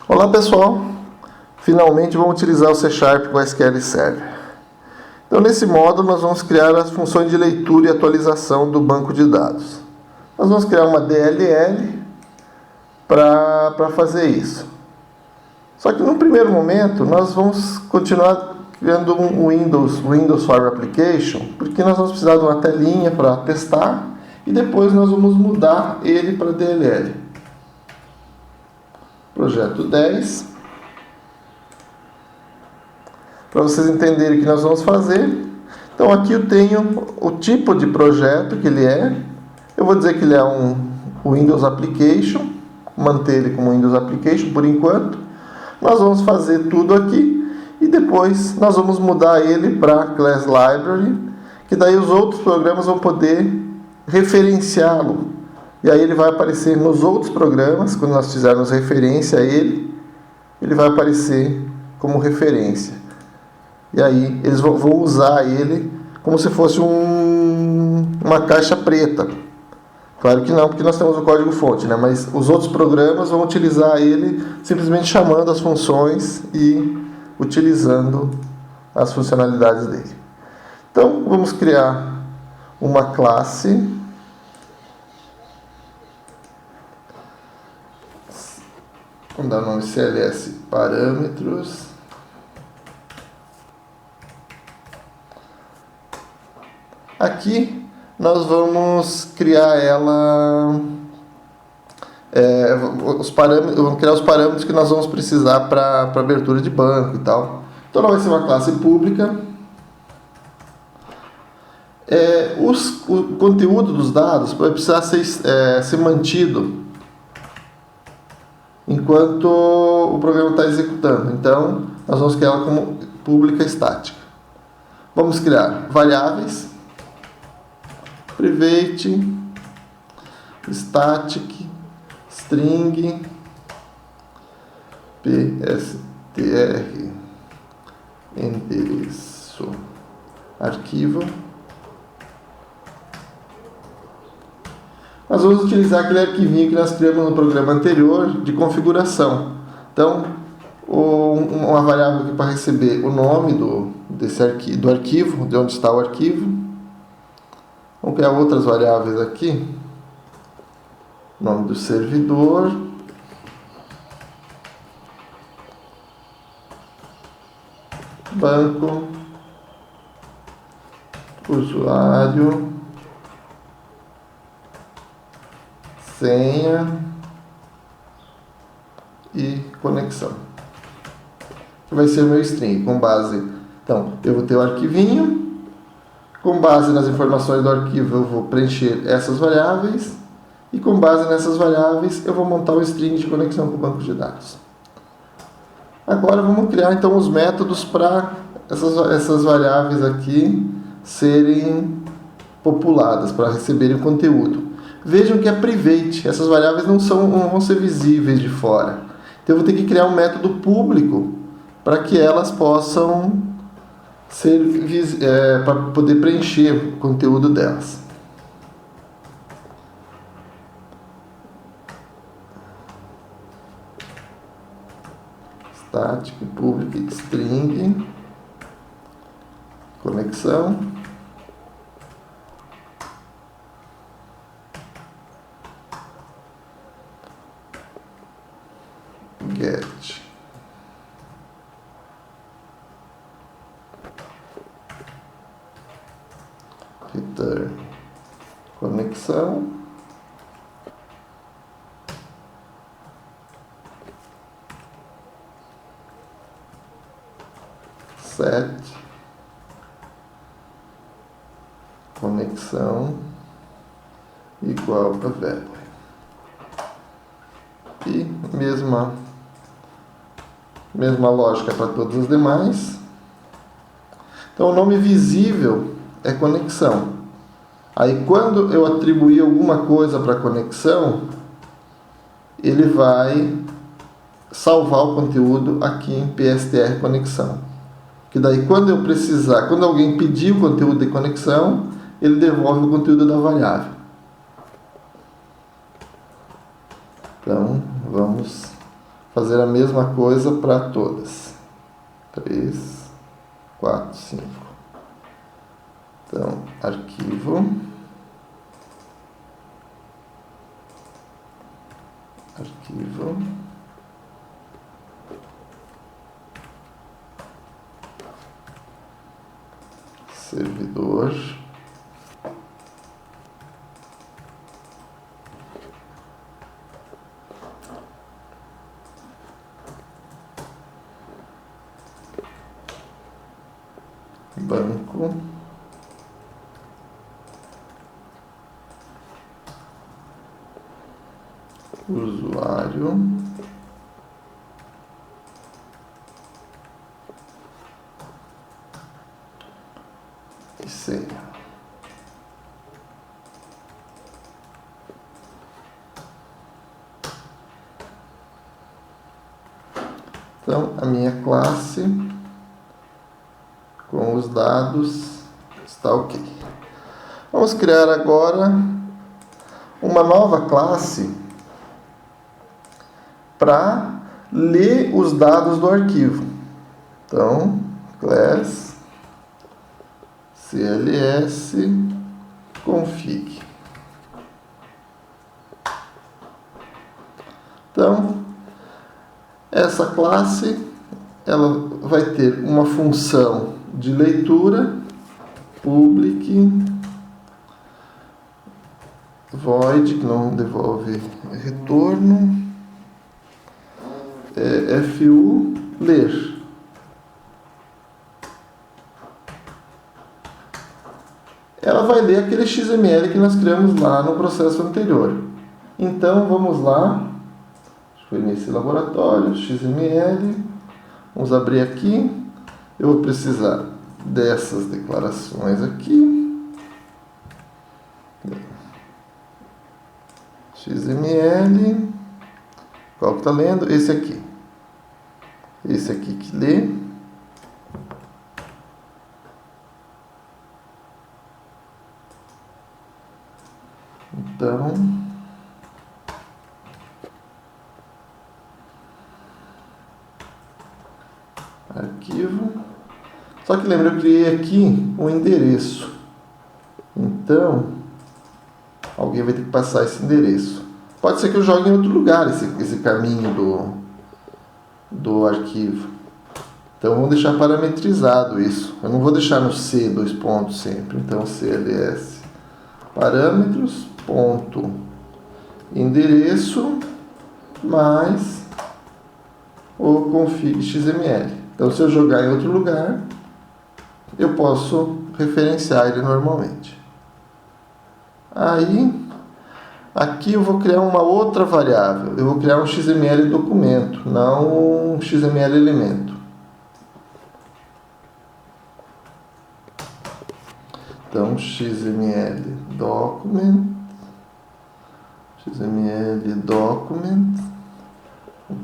Olá pessoal, finalmente vamos utilizar o C# com o SQL Server. Então nesse módulo nós vamos criar as funções de leitura e atualização do banco de dados. Nós vamos criar uma DLL para fazer isso. Só que no primeiro momento nós vamos continuar criando um Windows Form Application, porque nós vamos precisar de uma telinha para testar e depois nós vamos mudar ele para DLL. Projeto 10. Para vocês entenderem o que nós vamos fazer. Então aqui eu tenho o tipo de projeto que ele é. Eu vou dizer que ele é um Windows Application. Manter ele como Windows Application por enquanto. Nós vamos fazer tudo aqui. E depois nós vamos mudar ele para Class Library. Que daí os outros programas vão poder referenciá-lo. E aí ele vai aparecer nos outros programas. Quando nós fizermos referência a ele, ele vai aparecer como referência. E aí eles vão usar ele como se fosse uma caixa preta. Claro que não, porque nós temos o código-fonte, né? Mas os outros programas vão utilizar ele simplesmente chamando as funções e utilizando as funcionalidades dele. Então, vamos criar uma classe. Vamos dar o nome CLS parâmetros. Aqui nós vamos criar ela, vamos criar os parâmetros que nós vamos precisar para abertura de banco e tal. Então ela vai ser uma classe pública. O conteúdo dos dados vai precisar ser mantido enquanto o programa está executando. Então nós vamos criar ela como pública estática. Vamos criar variáveis. Private, static, string, pstr, endereço, arquivo. Nós vamos utilizar aquele arquivinho que nós criamos no programa anterior de configuração. Então, uma variável aqui para receber o nome do arquivo, de onde está o arquivo. Vamos criar outras variáveis aqui. Nome do servidor. Banco. Usuário. Senha. E conexão. Que vai ser o meu string com base. Então, eu vou ter o arquivinho. Com base nas informações do arquivo, eu vou preencher essas variáveis. E com base nessas variáveis, eu vou montar o string de conexão com o banco de dados. Agora, vamos criar então os métodos para essas variáveis aqui serem populadas, para receberem o conteúdo. Vejam que é private. Essas variáveis não vão ser visíveis de fora. Então, eu vou ter que criar um método público para que elas possam para poder preencher o conteúdo delas. Static, public, string, conexão, get. Return conexão, set conexão igual a value. E mesma lógica para todas as demais. Então o nome visível é conexão. Aí quando eu atribuir alguma coisa para a conexão, ele vai salvar o conteúdo aqui em pstr conexão. Que daí quando eu precisar, quando alguém pedir o conteúdo de conexão, ele devolve o conteúdo da variável. Então vamos fazer a mesma coisa para todas. 3, 4, 5. Então, arquivo. Arquivo. Servidor. Banco. Usuário. E senha. Então, a minha classe com os dados está ok. Vamos criar agora uma nova classe para ler os dados do arquivo. Então, class cls config. Então, essa classe ela vai ter uma função de leitura, public void, que não devolve retorno, fu ler. Ela vai ler aquele XML que nós criamos lá no processo anterior. Então, vamos lá. Foi nesse laboratório, XML. Vamos abrir aqui. Eu vou precisar dessas declarações aqui. XML. Qual que está lendo? Esse aqui. Esse aqui que lê. Então, arquivo. Só que lembra, eu criei aqui um endereço. Então, alguém vai ter que passar esse endereço. Pode ser que eu jogue em outro lugar esse caminho do arquivo. Então, vamos deixar parametrizado isso. Eu não vou deixar no C, 2 pontos sempre. Então, cls parâmetros, ponto, endereço, mais o config XML. Então, se eu jogar em outro lugar, eu posso referenciar ele normalmente. Aí, aqui eu vou criar uma outra variável. Eu vou criar um XML documento, não um XML elemento. Então, XML document,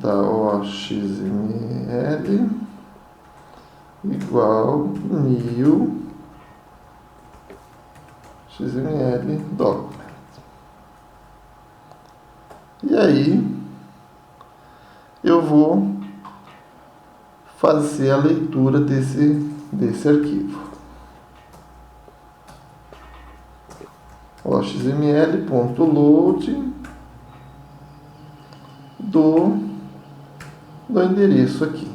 tá, ó, XML igual new XML document. E aí, eu vou fazer a leitura desse arquivo. Ó, xml.load do endereço aqui.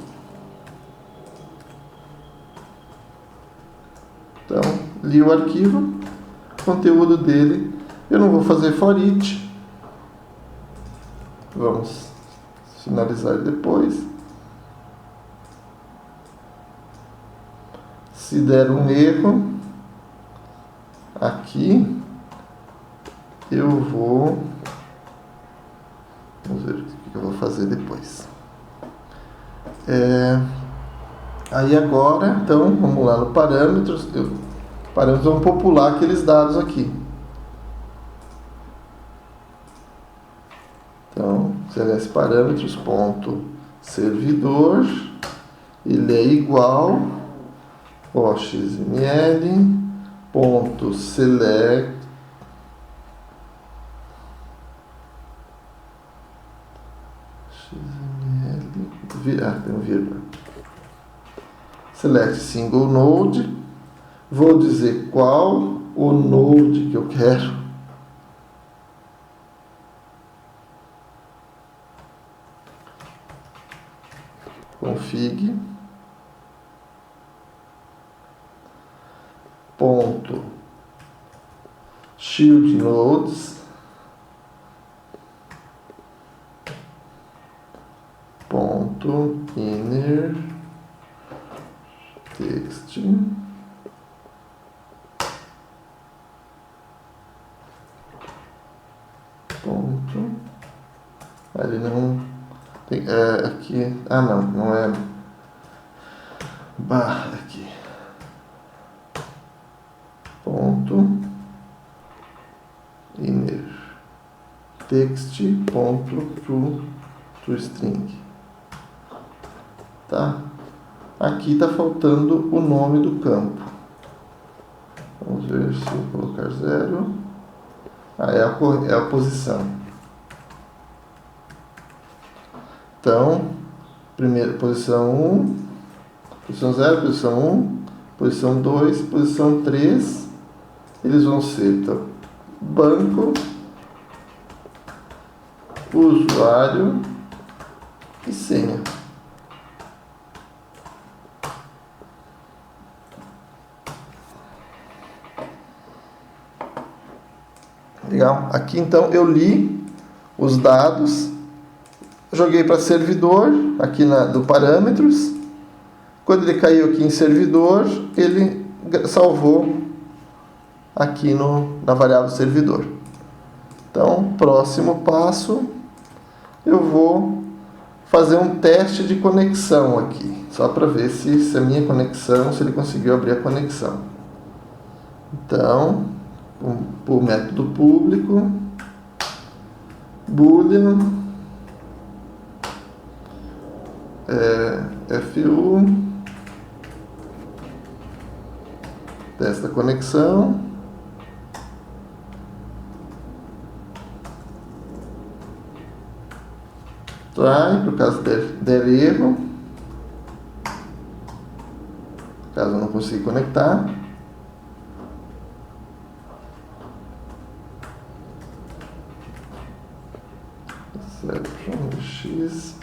Então, li o arquivo, o conteúdo dele, eu não vou fazer for each. Vamos finalizar depois. Se der um erro aqui, eu vou... Vamos ver o que eu vou fazer depois. Aí agora, então, vamos lá no parâmetros. Parâmetros vão popular aqueles dados aqui. Então, cls parâmetros ponto servidor, ele é igual ao xml ponto select tem um vírgula. Select single node. Vou dizer qual o node que eu quero. Config. Ponto. Shield nodes. Ponto. Inner. Text. Ponto. Ele não tem, aqui. Ah, não é barra aqui. Ponto. Inner text ponto to string. Tá? Aqui está faltando o nome do campo. Vamos ver se eu colocar 0. É a posição. Então, primeiro, posição 1, posição 0, posição 1, posição 2, posição 3. Eles vão ser, então, banco, usuário e senha. Legal. Aqui então eu li os dados, joguei para servidor, aqui do parâmetros. Quando ele caiu aqui em servidor, ele salvou aqui na variável servidor. Então, próximo passo, eu vou fazer um teste de conexão aqui, só para ver se a minha conexão, se ele conseguiu abrir a conexão. Então, o método público, boolean, FU, teste da conexão. Try, por caso der erro, caso eu não consiga conectar. Exception X.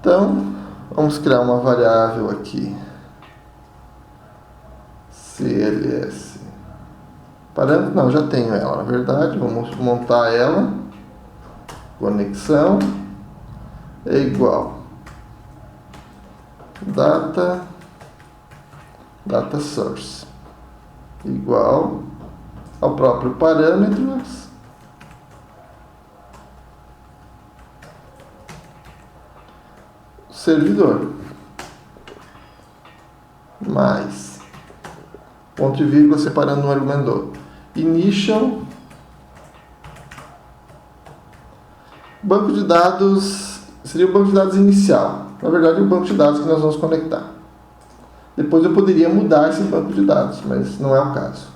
Então, vamos criar uma variável aqui. CLS. Parâmetro, não, já tenho ela, na verdade, vamos montar ela. Conexão é igual data source igual ao próprio parâmetros servidor mais ponto e vírgula separando um argumento do outro. Initial banco de dados seria o banco de dados inicial. Na verdade, é o banco de dados que nós vamos conectar. Depois eu poderia mudar esse banco de dados, mas não é o caso.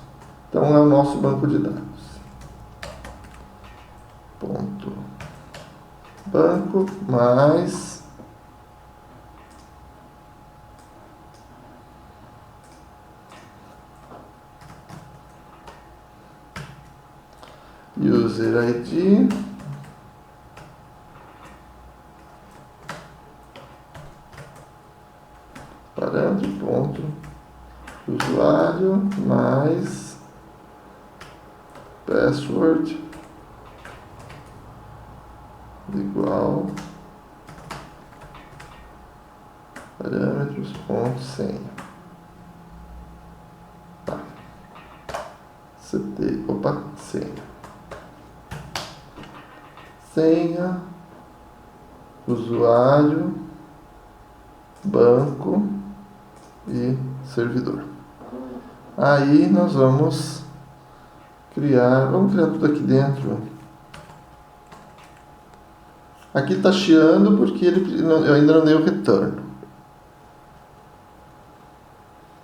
Então é o nosso banco de dados. Ponto banco mais user ID parâmetro ponto usuário mais password igual parâmetros ponto senha. Tá. Senha usuário banco e servidor. Aí nós vamos criar tudo aqui dentro. Aqui está chiando porque eu ainda não dei o return.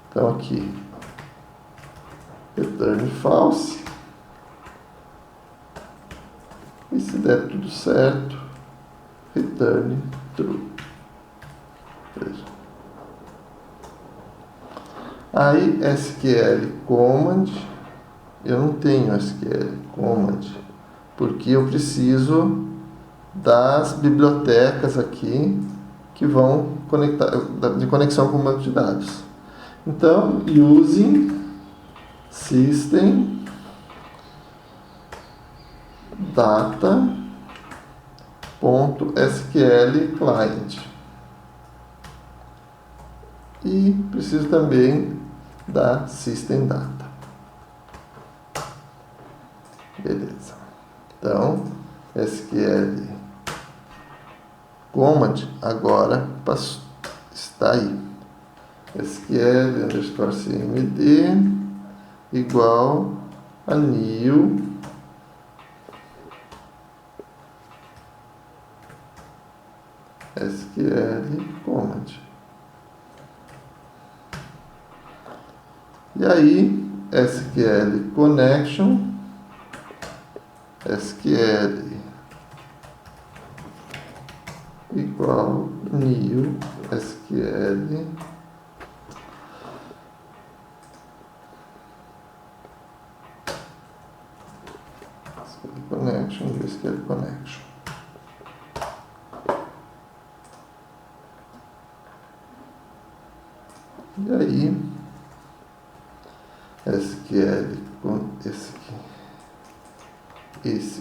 Então aqui return false E se der tudo certo, return true. Veja. Aí SQL command, eu não tenho SQL command, porque eu preciso das bibliotecas aqui que vão conectar, de conexão com o banco de dados. Então, using system data.sql client. E preciso também da system data. Beleza. Então, SQL command agora está aí. SQL underscore cmd igual a new SQL command. E aí, SQL connection, SQL igual new SQL connection, new SQL connection. E aí, SQL com esse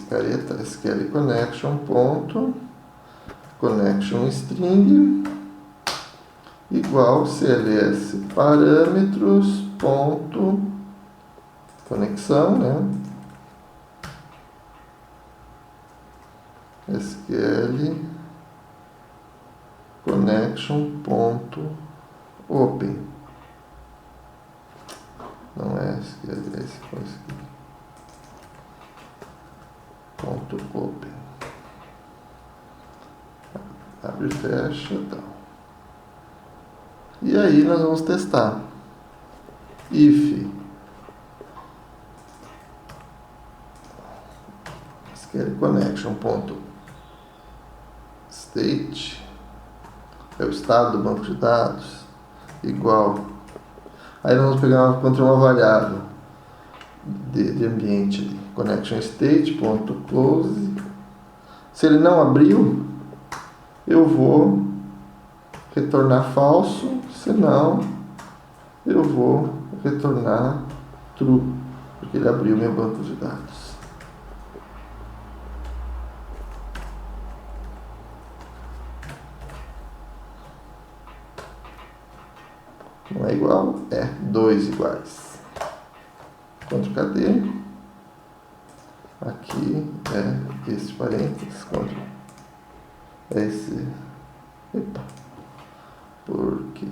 careta SQL connection ponto connection string igual cls parâmetros ponto conexão, né? SQL connection ponto open. Não é SQL, é esse coisa aqui. Ponto open. Abre e fecha, então. E aí nós vamos testar. If SQL connection ponto state é o estado do banco de dados igual. Aí nós vamos pegar uma variável de ambiente ali. Connection state ponto close. Se ele não abriu, eu vou retornar falso, senão eu vou retornar true, porque ele abriu meu banco de dados. Não é igual? É 2 iguais. Ctrl KD. Aqui é esse parênteses. Ctrl. É esse. Epa. Porque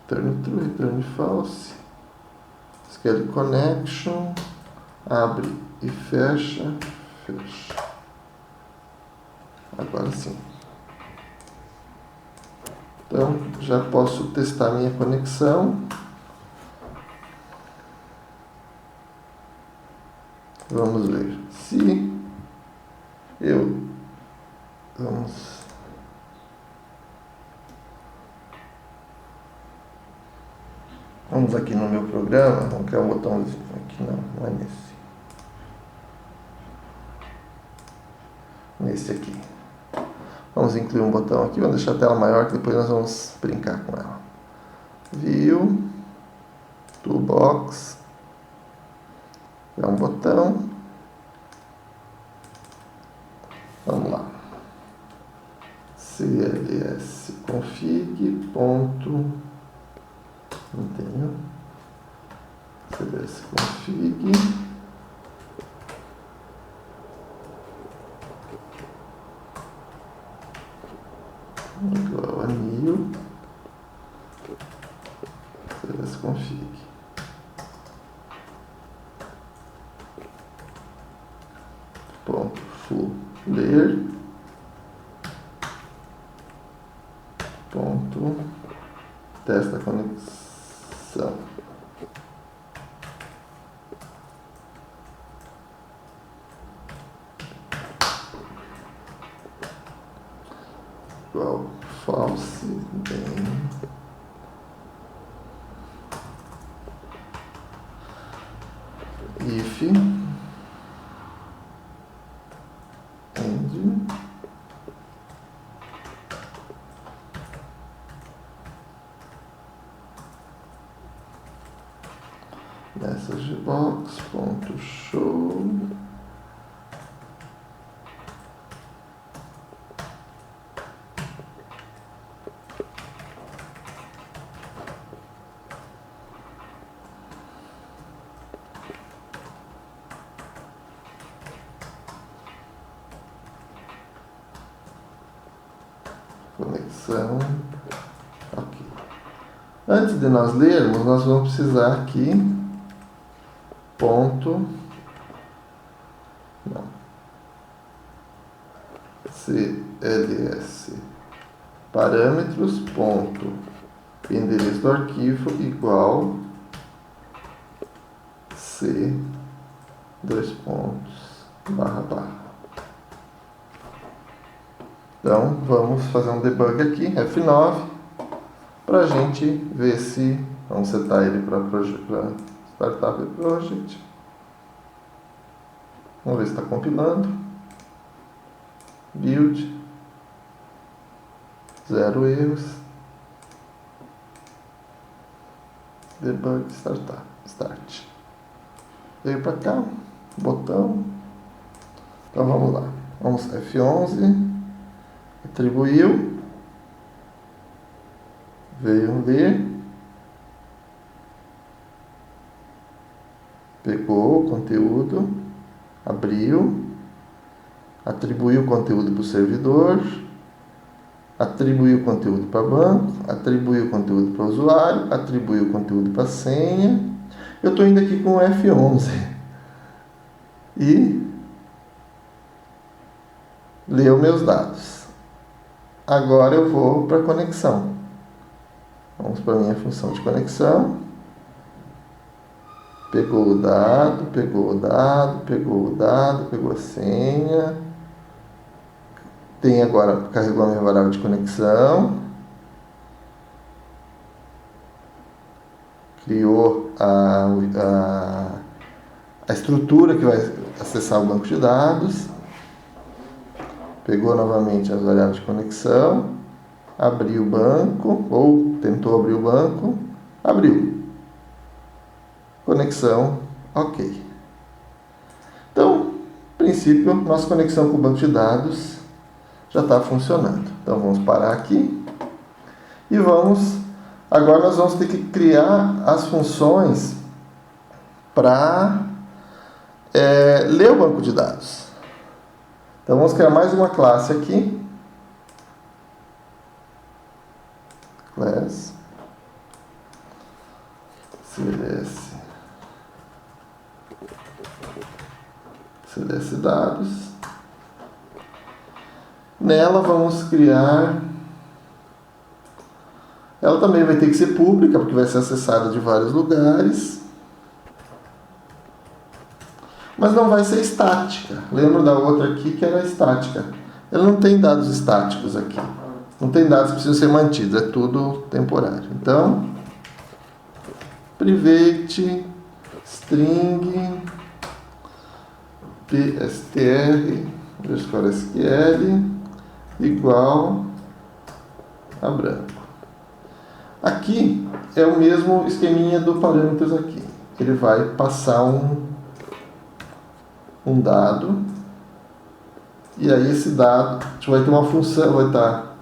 return true, return false. SQL connection. Abre e fecha. Fecha. Agora sim. Então, já posso testar minha conexão. Vamos ver. Se eu... Vamos aqui no meu programa. Vamos criar um botãozinho aqui. Não é nesse. Nesse aqui. Vamos incluir um botão aqui, vamos deixar a tela maior que depois nós vamos brincar com ela. View, Toolbox, é um botão. Vamos lá. CLS config ponto, não tenho. CLS config igual a new CLS config. Ponto full layer ponto testa conexão. igual false name if end messagebox.show conexão. Ok. Antes de nós lermos, nós vamos precisar aqui ponto não, cls parâmetros ponto endereço do arquivo igual c dois pontos barra barra. Então vamos fazer um debug aqui, F9, para a gente ver se vamos setar ele para Startup Project. Vamos ver se está compilando. Build. 0 erros. Debug Startup. Start. Veio para cá. Botão. Então vamos lá. Vamos F11. Atribuiu. Veio ler. Pegou o conteúdo, abriu, atribuiu o conteúdo para o servidor, atribuiu o conteúdo para banco, atribuiu o conteúdo para o usuário, atribuiu o conteúdo para a senha. Eu estou indo aqui com o F11 e leu meus dados. Agora eu vou para a conexão. Vamos para a minha função de conexão. Pegou o dado, pegou o dado, pegou o dado, pegou a senha. Tem agora, carregou a minha variável de conexão. Criou a estrutura que vai acessar o banco de dados. Pegou novamente as variáveis de conexão. Abriu o banco, ou tentou abrir o banco. Abriu. Conexão, ok. Então, a princípio, nossa conexão com o banco de dados já está funcionando. Então, vamos parar aqui e agora nós vamos ter que criar as funções para ler o banco de dados. Então, vamos criar mais uma classe aqui. Class CLS dados. Nela vamos criar. Ela também vai ter que ser pública, porque vai ser acessada de vários lugares. Mas não vai ser estática. Lembra da outra aqui que era estática. Ela não tem dados estáticos aqui. Não tem dados que precisam ser mantidos. É tudo temporário. Então, private string pstr_sql igual a branco. Aqui é o mesmo esqueminha do parâmetros aqui. Ele vai passar um dado e aí esse dado a gente vai ter uma função, vai estar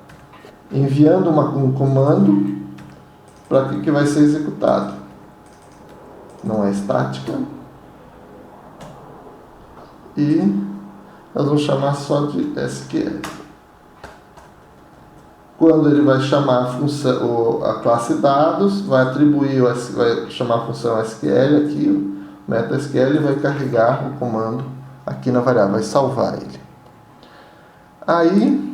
enviando um comando para que vai ser executado. Não é estática. E nós vamos chamar só de SQL. Quando ele vai chamar a função, a classe dados, vai chamar a função SQL aqui, o MetaSQL, e vai carregar o comando aqui na variável, vai salvar ele. Aí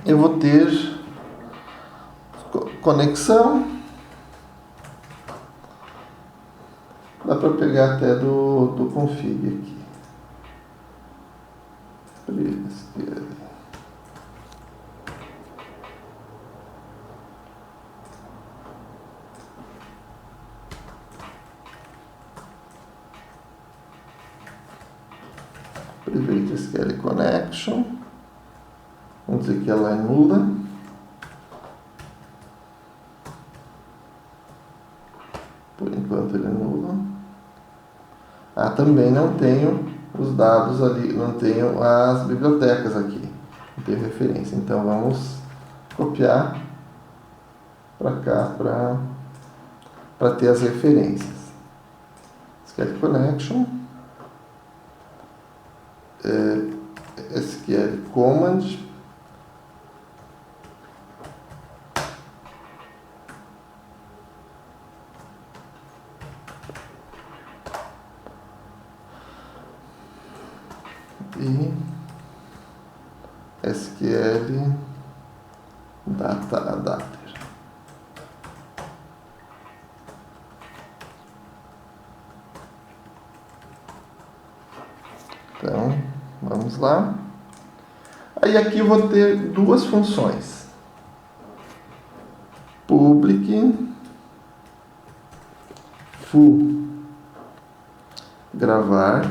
eu vou ter conexão. Dá para pegar até do config aqui. SQL Connection. Vamos dizer que ela é nula. Por enquanto ele é nula. Também não tenho os dados ali, não tenho as bibliotecas aqui. Não tenho referência. Então vamos copiar para cá para ter as referências. SQL Connection, SQL Command, e SQL Data Adapter. Então, vamos lá. Aí aqui eu vou ter duas funções. Public foo gravar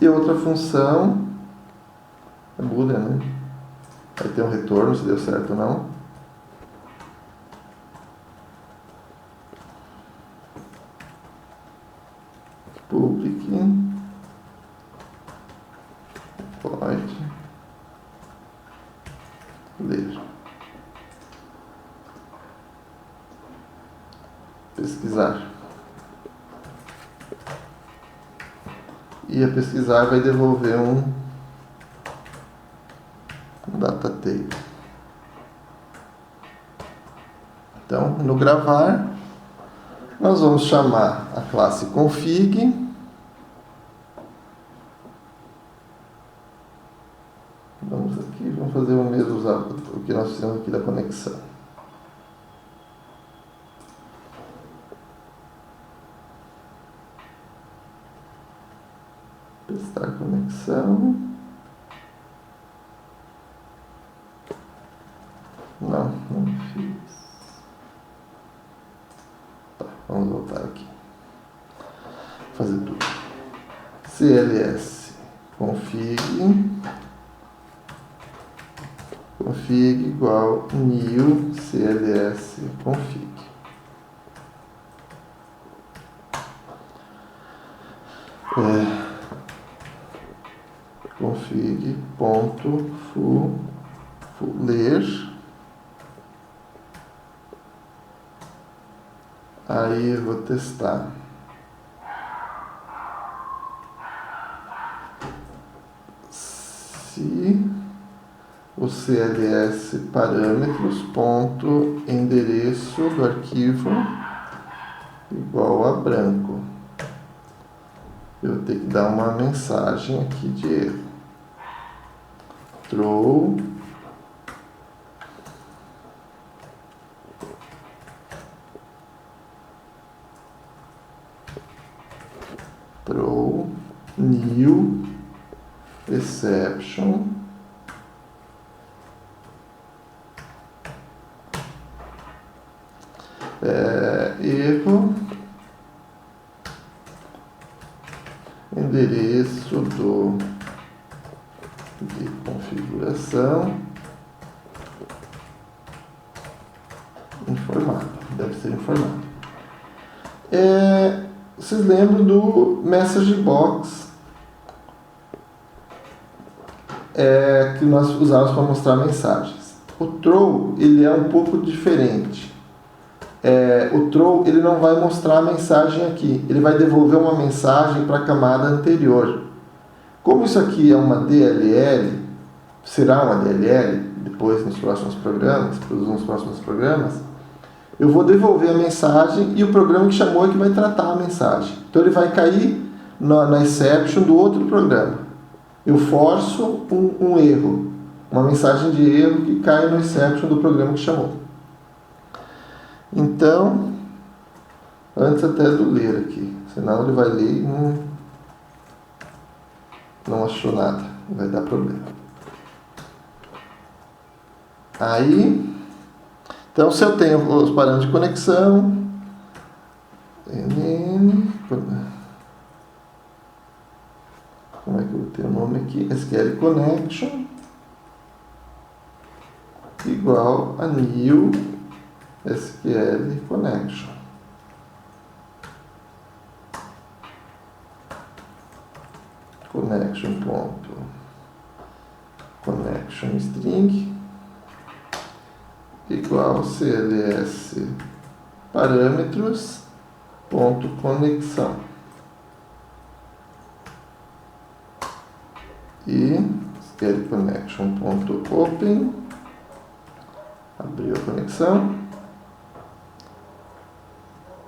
e outra função é boolean, né? Vai ter um retorno se deu certo ou não. Public void ler. Pesquisar. E a pesquisar vai devolver um data table. Então, no gravar, nós vamos chamar a classe config. Vamos aqui, vamos fazer o mesmo, usar o que nós fizemos aqui da conexão. Testar conexão. Não fiz. Tá, vamos voltar aqui. Fazer tudo. CLS config igual new CLS config. Config.foo ler. Aí eu vou testar. Se o CLS parâmetros ponto endereço do arquivo igual a branco, eu vou ter que dar uma mensagem aqui de erro. Throw new exception erro endereço de configuração informado, deve ser informado. Vocês lembram do message box que nós usávamos para mostrar mensagens? O throw ele é um pouco diferente. O throw ele não vai mostrar a mensagem aqui, ele vai devolver uma mensagem para a camada anterior. Como isso aqui é uma DLL, será uma DLL depois nos próximos programas, eu vou devolver a mensagem e o programa que chamou é que vai tratar a mensagem. Então ele vai cair na exception do outro programa. Eu forço um erro, uma mensagem de erro que cai no exception do programa que chamou. Então, antes até do ler aqui, senão ele vai ler e não achou nada, vai dar problema. Aí, Então, se eu tenho os parâmetros de conexão, como é que eu vou ter o nome aqui? SQL Connection igual a new SQL Connection. Connection string igual cls parâmetros ponto conexão e SQL connection ponto open, abriu a conexão,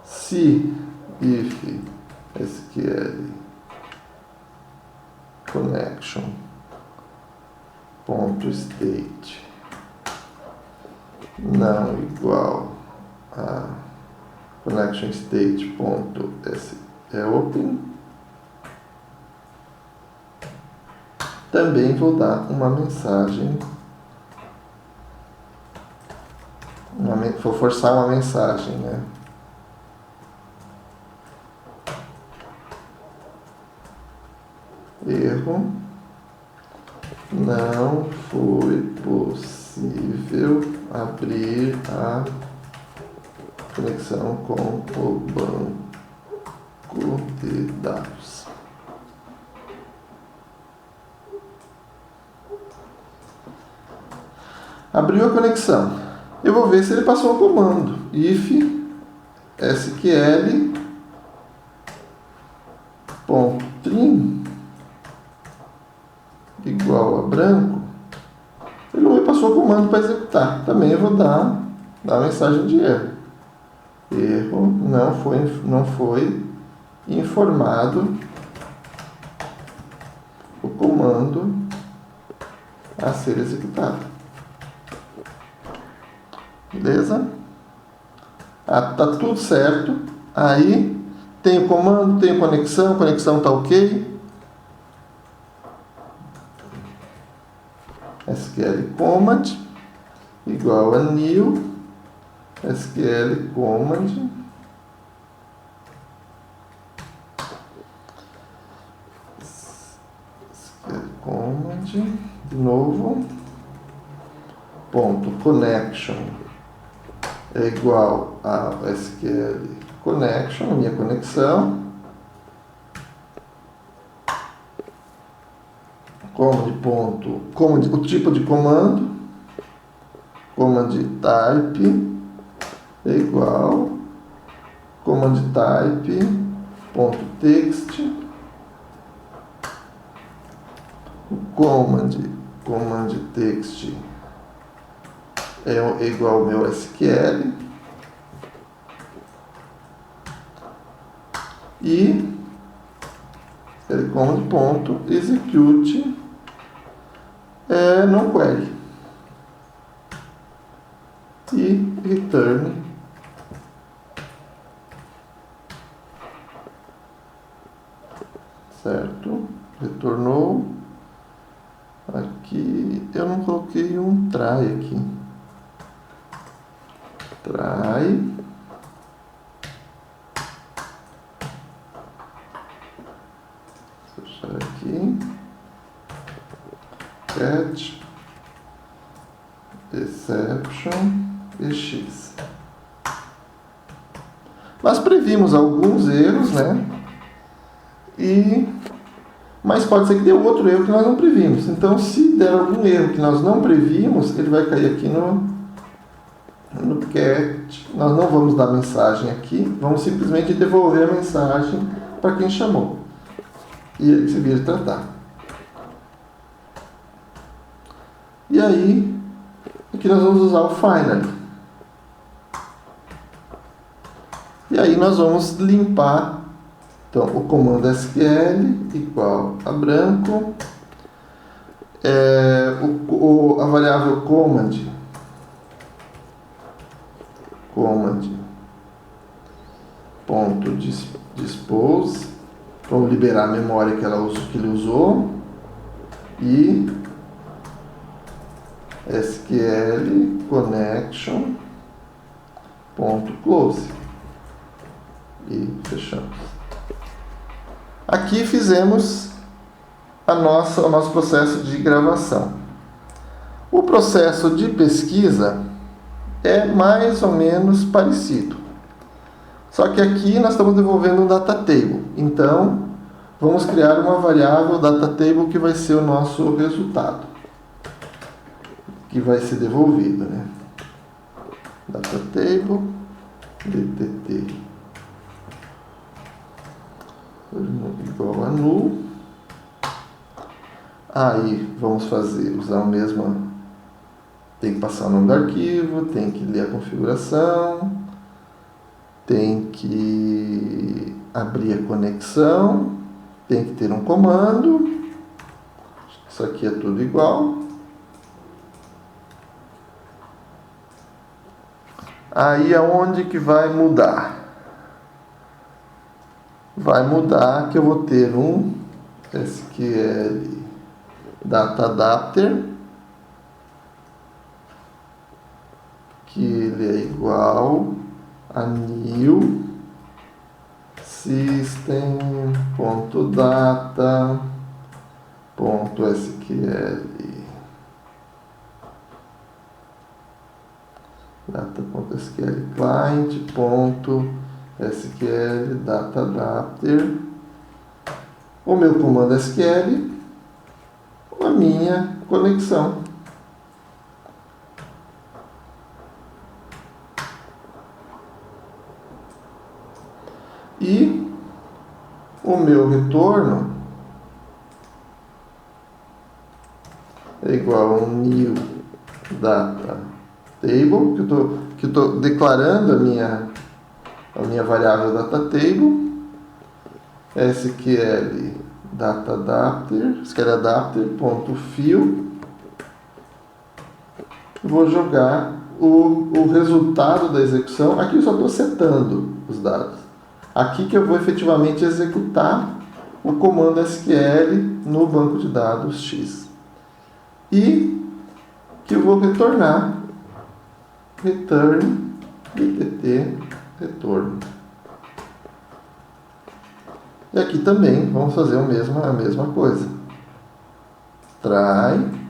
se if SQL connection ponto state não igual a connection state ponto open, também vou dar uma mensagem, vou forçar uma mensagem, né? Erro, não foi possível abrir a conexão com o banco de dados. Abriu a conexão. Eu vou ver se ele passou o comando if SQL .trim igual a branco. Ele não me passou o comando para executar. Também eu vou dar a mensagem de erro. Erro, não foi informado o comando a ser executado. Beleza? Tá tudo certo. Aí tem o comando, tem a conexão tá ok. SQL command igual a new SQL command de novo ponto connection é igual a SQL connection, minha conexão, command, o tipo de comando, command type é igual command type ponto text, o command text é igual ao meu SQL e command ponto execute não query e return certo, retornou. Aqui eu não coloquei um try aqui. Try fechar aqui, catch exception x. Nós previmos alguns erros, né? Mas pode ser que dê outro erro que nós não previmos. Então, se der algum erro que nós não previmos, ele vai cair aqui no catch. Nós não vamos dar mensagem aqui, vamos simplesmente devolver a mensagem para quem chamou. E ele se vira tratar. E aí, aqui nós vamos usar o finally. E aí nós vamos limpar. Então, o comando SQL igual a branco. A variável command ponto dispose, vamos liberar a memória que ele usou, e SQL connection ponto close. E fechamos. Aqui fizemos o nosso processo de gravação. O processo de pesquisa é mais ou menos parecido. Só que aqui nós estamos devolvendo um data table. Então, vamos criar uma variável data table que vai ser o nosso resultado, que vai ser devolvido, né? Data table dtt igual a null. Aí vamos usar o mesmo. Tem que passar o nome do arquivo, tem que ler a configuração, tem que abrir a conexão, tem que ter um comando. Isso aqui é tudo igual. Aí aonde que vai mudar? Vai mudar que eu vou ter um SQL Data Adapter, que ele é igual a new system.data.sql data.sql client.sql data adapter, o meu comando SQL, a minha conexão. E o meu retorno é igual a um new data table, que eu estou declarando a minha variável data table, SQL data adapter, SQL adapter.fill. Vou jogar o resultado da execução. Aqui eu só estou setando os dados. Aqui que eu vou efetivamente executar o comando SQL no banco de dados X. E que eu vou retornar return dtt retorno. E aqui também vamos fazer a mesma coisa. Try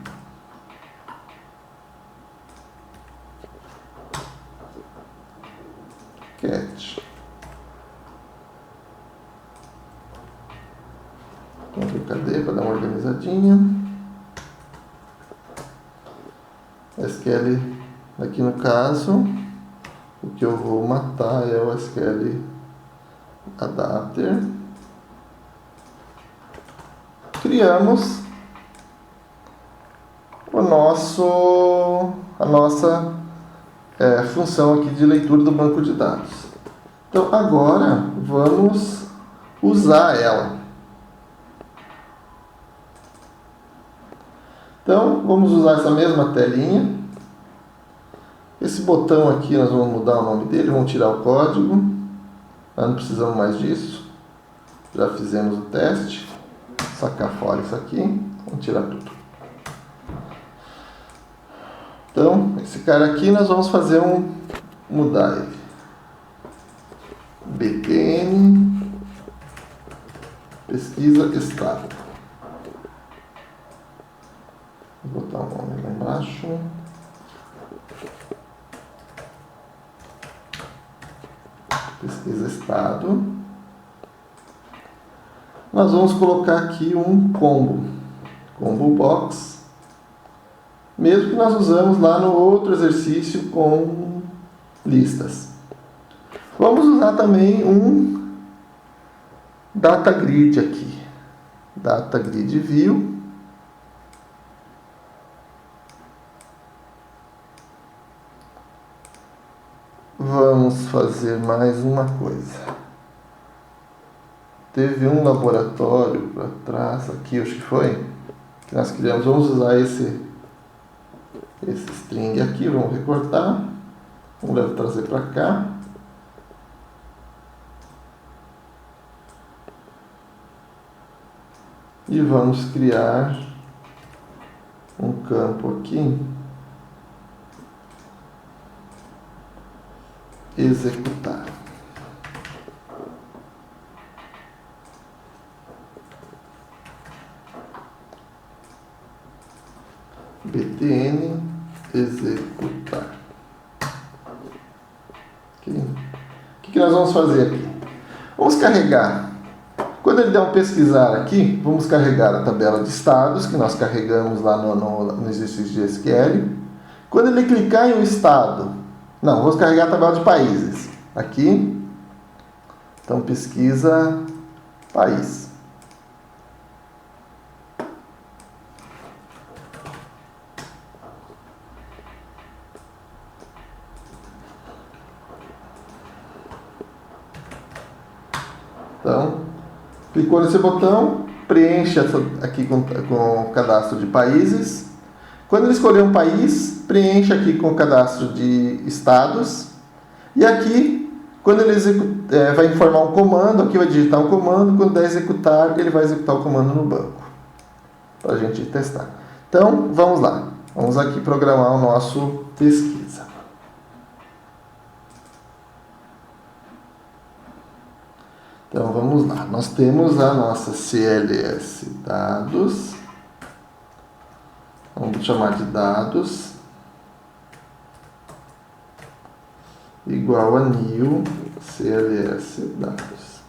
catch. Cadê para dar uma organizadinha? SQL, aqui no caso, o que eu vou matar é o SQL adapter. Criamos a nossa função aqui de leitura do banco de dados. Então agora vamos usar ela. Então vamos usar essa mesma telinha. Esse botão aqui nós vamos mudar o nome dele, vamos tirar o código. Nós não precisamos mais disso. Já fizemos o teste. Sacar fora isso aqui. Vamos tirar tudo. Então, esse cara aqui nós vamos fazer mudar ele. btn pesquisa estado. Vou botar o nome lá embaixo. Pesquisa estado. Nós vamos colocar aqui um combo box, mesmo que nós usamos lá no outro exercício com listas. Vamos usar também um data grid aqui, data grid view. Vamos fazer mais uma coisa. Teve um laboratório para trás aqui, acho que foi, que nós criamos. Vamos usar esse string aqui, vamos recortar, vamos trazer para cá. E vamos criar um campo aqui. executar. btn executar. Okay. O que nós vamos fazer aqui? Vamos carregar. Quando ele der um pesquisar aqui, vamos carregar a tabela de estados que nós carregamos lá no exercício de SQL. Quando ele clicar em um estado, não, vamos carregar a tabela de países. Aqui, então pesquisa país. Então, clicou nesse botão, preenche aqui com o cadastro de países. Quando ele escolher um país, preenche aqui com o cadastro de estados. E aqui, quando ele vai informar um comando, aqui vai digitar um comando, quando der executar, ele vai executar o comando no banco. Para a gente testar. Então, vamos lá. Vamos aqui programar o nosso pesquisa. Então vamos lá, nós temos a nossa CLS dados, vamos chamar de dados, igual a new CLS dados.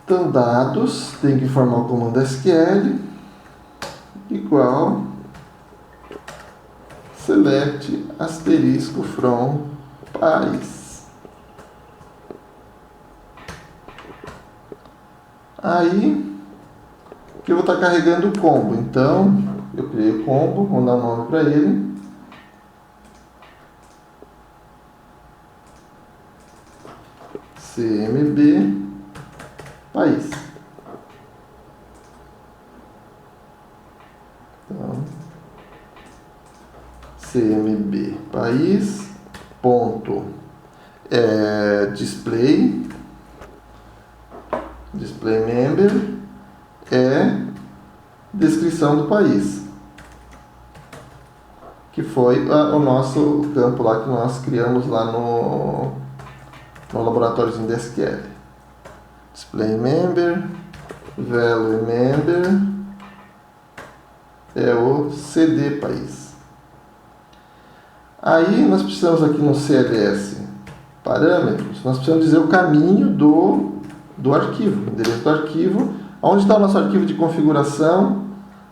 Então dados, tem que informar o comando SQL, igual select asterisco from país. Aí, que eu vou estar carregando o combo. Então, eu criei o combo, vou dar um nome para ele. CMB país. Então, CMB país ponto display member é descrição do país, que foi o nosso campo lá que nós criamos lá no laboratóriozinho da SQL. Display member, value member é o CD país. Aí nós precisamos aqui no CLS parâmetros, nós precisamos dizer o caminho do arquivo, o endereço do arquivo, onde está o nosso arquivo de configuração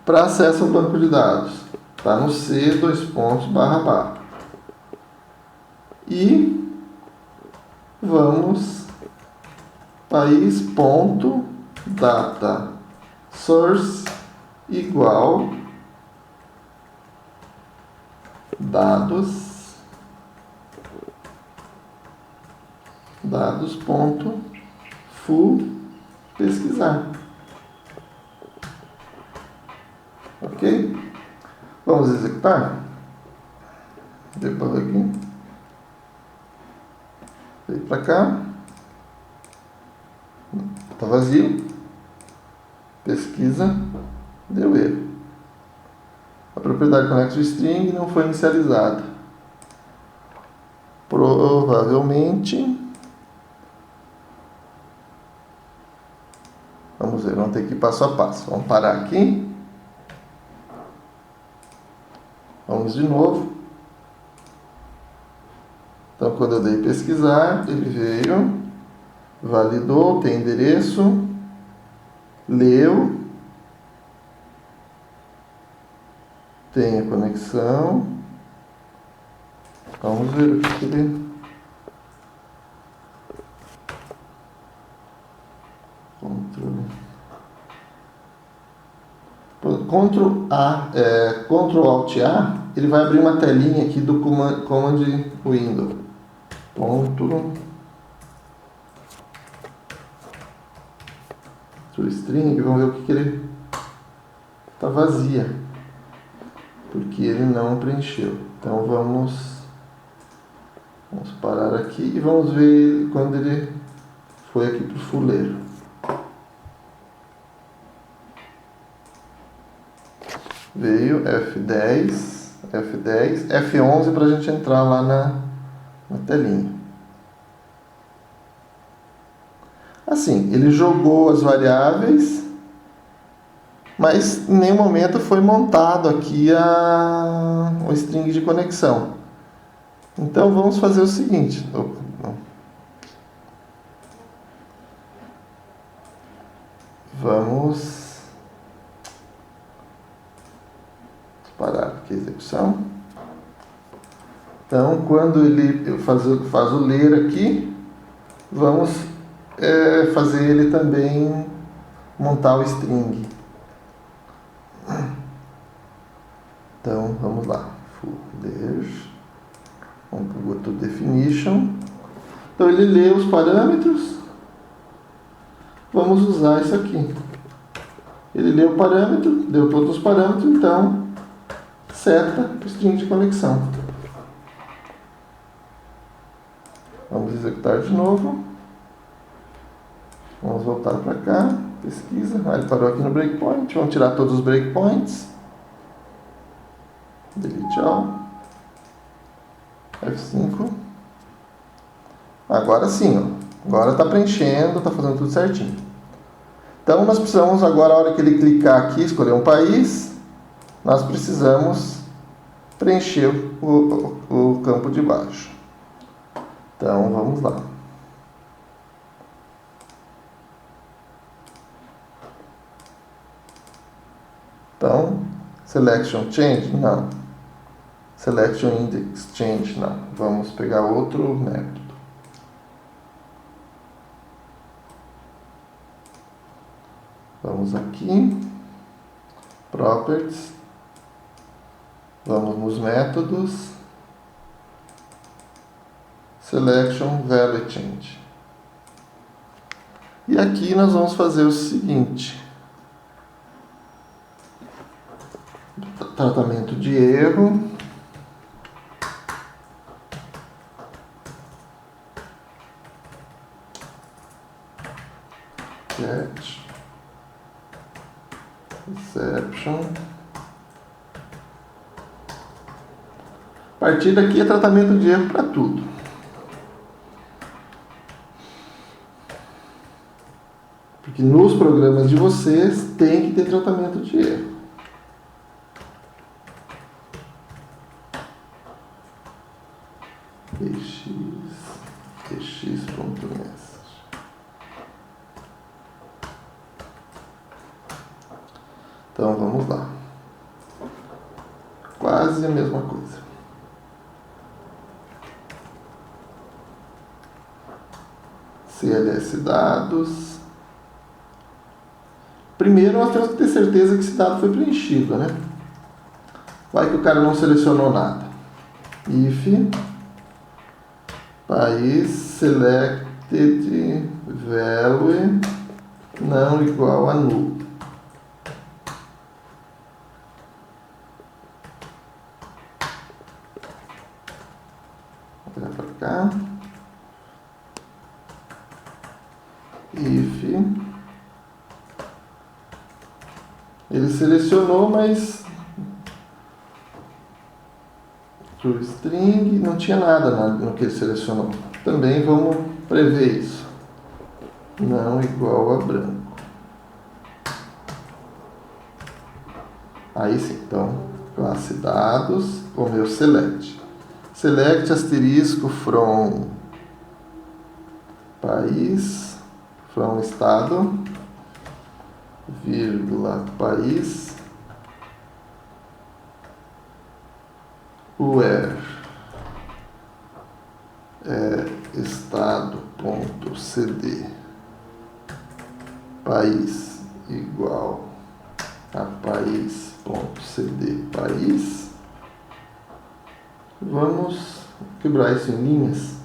para acesso ao banco de dados. Está no C, //. E vamos país.data source igual dados.full pesquisar. Ok? Vamos executar. Depois aqui. Veio para cá. Está vazio. Pesquisa. Deu erro. A propriedade connection string não foi inicializada. Provavelmente. Vamos ver, vamos ter que ir passo a passo. Vamos parar aqui. Vamos de novo. Então, quando eu dei pesquisar, ele veio, validou, tem endereço, leu, tem a conexão. Vamos ver o que ele... Ctrl Alt A, ele vai abrir uma telinha aqui do Command Window. String, vamos ver o que ele está vazia, porque ele não preencheu. Então vamos parar aqui e vamos ver quando ele foi aqui para o fuleiro. Veio F10, F10, F11 para a gente entrar lá na telinha. Assim, ele jogou as variáveis, mas em nenhum momento foi montado aqui o string de conexão. Então vamos fazer o seguinte. Vamos parar aqui a execução. Então, quando ele faz o ler aqui, vamos fazer ele também montar o string. Então, vamos lá. Full ler. Vamos para o go to definition. Então, ele lê os parâmetros. Vamos usar isso aqui. Ele lê o parâmetro, deu todos os parâmetros, então seta o string de conexão. Vamos executar de novo. Vamos voltar para cá. Pesquisa. Ele parou aqui no breakpoint. Vamos tirar todos os breakpoints. Delete all. F5. Agora sim, ó. Agora está preenchendo, está fazendo tudo certinho. Então nós precisamos agora, a hora que ele clicar aqui, escolher um país, nós precisamos preencher o campo de baixo. Então vamos lá. Então, selection change? Não. Selection index change? Não. Vamos pegar outro método. Vamos aqui, Properties, vamos nos métodos, Selection Value Change. E aqui nós vamos fazer o seguinte, tratamento de erro, catch, exception. A partir daqui é tratamento de erro para tudo. Porque nos programas de vocês tem que ter tratamento de erro. X.message. Então vamos lá. Quase a mesma coisa. CLS dados. Primeiro nós temos que ter certeza que esse dado foi preenchido, né? Vai que o cara não selecionou nada. If país selected value não igual a null. Vou para cá. If ele selecionou, mas toString não tinha nada no que ele selecionou. Também vamos prever isso. Não igual a branco. Aí sim, então, classe dados, o meu select. Select asterisco from país, from estado, vírgula, país, where estado.cd país igual a país.cd país. Vamos quebrar isso em linhas.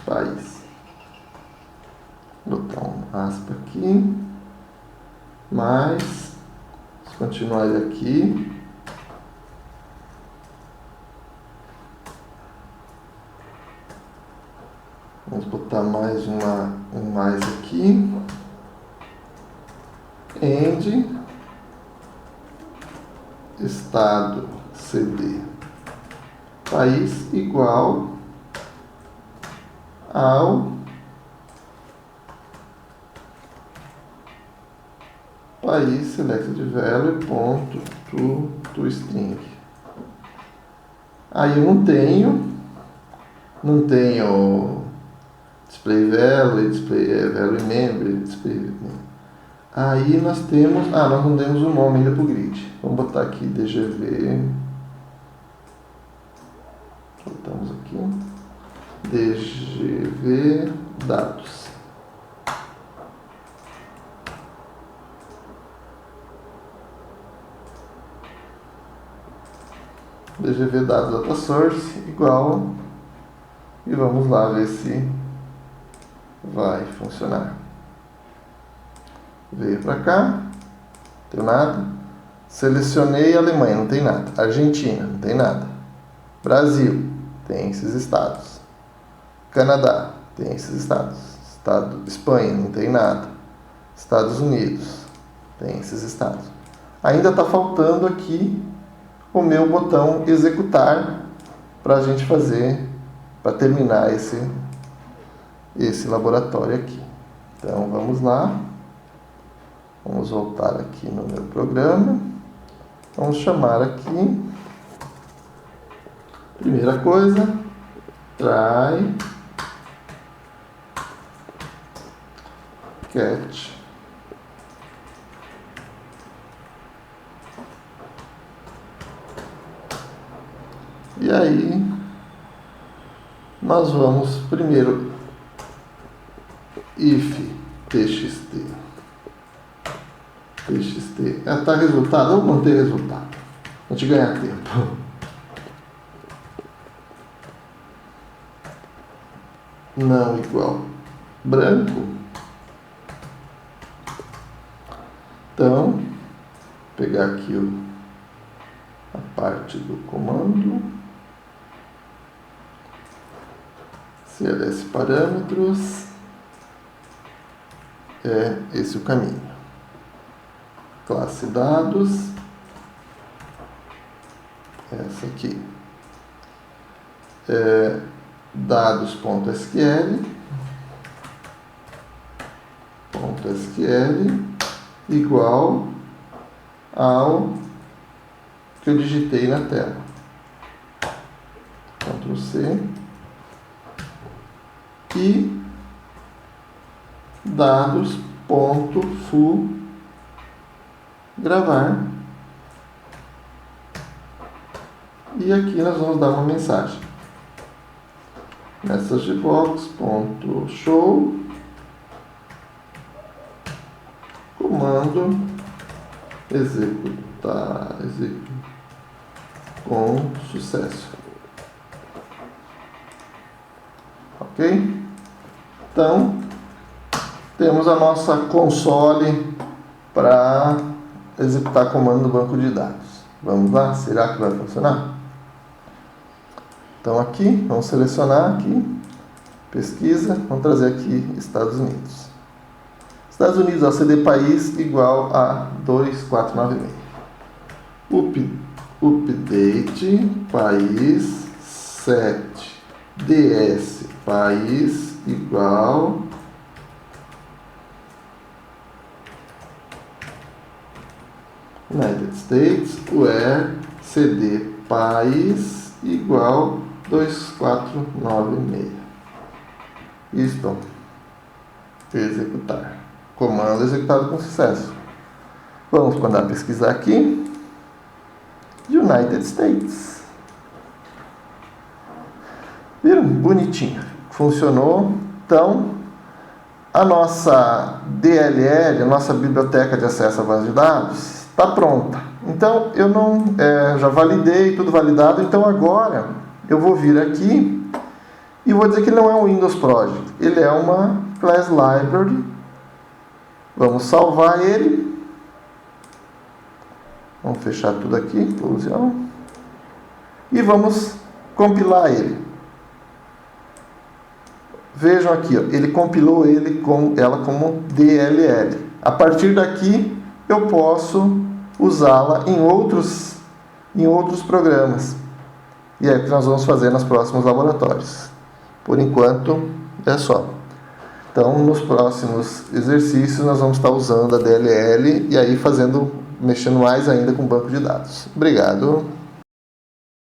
País. Botar um aspa aqui. Mais. Vamos continuar ele aqui. Vamos botar mais um mais aqui. End. Estado cd país igual ao país selected value ponto to string. Aí eu não tenho display value, display value member, display. Aí nós temos, nós não demos o nome ainda para o grid. Vamos botar aqui DGV. Botamos aqui DGV dados. DGV dados data source igual, e vamos lá ver se vai funcionar. Veio para cá, não tem nada. Selecionei Alemanha, não tem nada. Argentina, não tem nada. Brasil, tem esses estados. Canadá, tem esses estados. Espanha, não tem nada. Estados Unidos, tem esses estados. Ainda está faltando aqui o meu botão executar para a gente fazer, para terminar esse laboratório aqui. Então vamos lá, vamos voltar aqui no meu programa, vamos chamar aqui, primeira coisa, try catch e aí nós vamos primeiro if txt tá resultado, vamos manter resultado a gente ganhar tempo. Não igual branco. Então pegar aqui a parte do comando CLS parâmetros, é esse o caminho. Classe dados, essa aqui, dados.sql, igual ao que eu digitei na tela. Ctrl C. E dados.fu gravar. E aqui nós vamos dar uma mensagem. Messagebox.show comando executar com sucesso. Ok? Então, temos a nossa console para executar comando no banco de dados. Vamos lá? Será que vai funcionar? Então aqui, vamos selecionar aqui, pesquisa, vamos trazer aqui Estados Unidos. Estados Unidos, ó, CD país igual a 2496. Update país 7. DS país igual United States, where CD país igual 2496. Isto. Executar. Comando executado com sucesso. Vamos mandar pesquisar aqui. United States. Viram? Bonitinho. Funcionou. Então, a nossa DLL, a nossa biblioteca de acesso à base de dados, está pronta. Então, eu já validei, tudo validado. Então, agora, eu vou vir aqui e vou dizer que não é um Windows Project. Ele é uma Class Library. Vamos salvar ele. Vamos fechar tudo aqui. Close all. E vamos compilar ele. Vejam aqui, ó, ele compilou ela como DLL. A partir daqui, eu posso usá-la em outros em outros programas. E é o que nós vamos fazer nos próximos laboratórios. Por enquanto, é só. Então, nos próximos exercícios, nós vamos estar usando a DLL e aí mexendo mais ainda com o banco de dados. Obrigado.